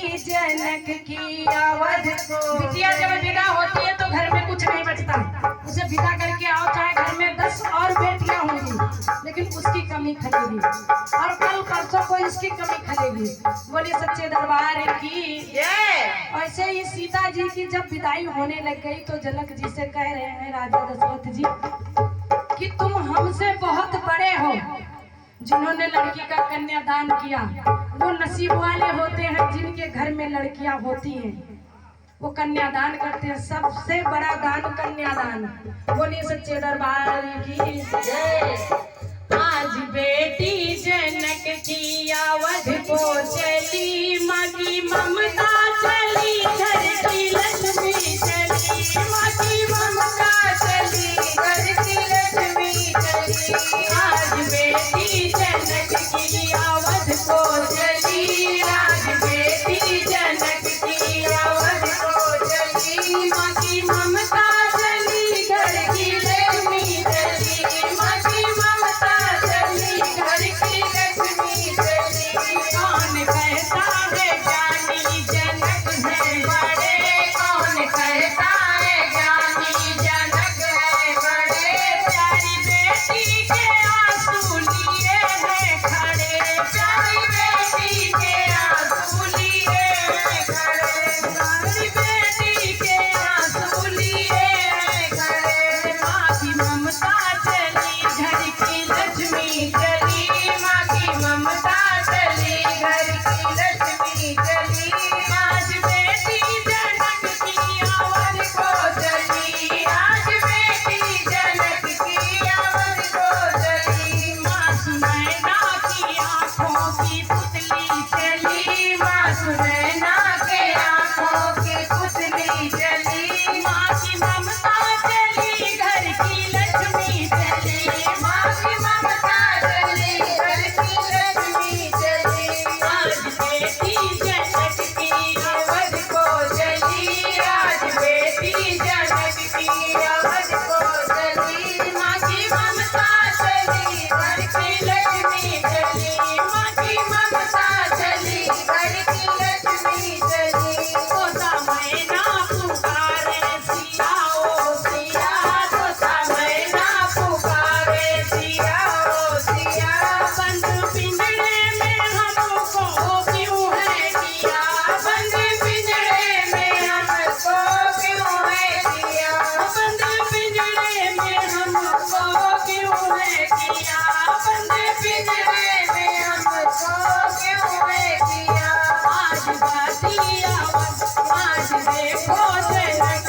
बेटी जनक की अवध को। बिटिया जब विदा होती है तो घर में कुछ नहीं बचता, उसे विदा करके आओ चाहे घर में 10 और बेटियां होंगी, लेकिन उसकी कमी खलेगी और कल परसों को इसकी कमी खलेगी। बोले सच्चे दरबार की जय। ऐसे ही सीता जी की जब विदाई होने लग गई तो जनक जी से कह रहे हैं राजा दशरथ जी कि तुम हमसे बहुत बड़े हो, जिन्होंने लड़की का कन्यादान किया। वो नसीब वाले होते हैं जिनके घर में लड़कियां होती हैं, वो कन्यादान करते हैं। सबसे बड़ा दान कन्यादान। बोलिए सच्चे दरबार की जय। आज बेटी जनक की अवध को चली, माँ की ममता चली, घर की लक्ष्मी चली, माँ की ममता चली, घर की लक्ष्मी चली। आज बेटी जनक की अवध को चली, आज बेटी जनक की अवध को चली, माँ की ममता चली, घर की लक्ष्मी चली, माँ की ममता चली, घर की लक्ष्मी चली। कौन कहता है ज्ञानी जनक है बड़े, कौन कहता है ज्ञानी जनक है बड़े, प्यारी बेटी के आंसू लिए हैं खड़े, प्यारी बेटी के आंसू लिए हैं खड़े, प्यारी बेटी के आंसू लिए हैं खड़े। माँ की ममता चली, घर की लक्ष्मी चली, माँ की ममता चली, घर की लक्ष्मी चली। आज बेटी जनक की अवध को चली, आज बेटी जनक की अवध को चली। माँ सुनैना की आँखों की पुतली चली, माँ सुनैना के आँखों की पुतली चली, माँ की ममता चली, घर की लक्ष्मी चली, माँ की ममता चली, घर की लक्ष्मी चली। आज बेटी जनक की अवध को चली, आज बेटी जनक की अवध को चली, माँ की ममता चली, घर की लक्ष्मी चली, माँ की ममता चली, घर की लक्ष्मी चली। तोता मैना पुकारे सिया ओ सिया, तोता मैना पुकारे सिया ओ सिया, बंद पिंजरे में हमको क्यों है किया, बंद पिंजरे में हमको क्यों है किया, बंद पिंजरे में हमको क्यों है किया, बंद पिंजरे में हमको क्यों है किया। आज बाती आवत, आज देखो जनक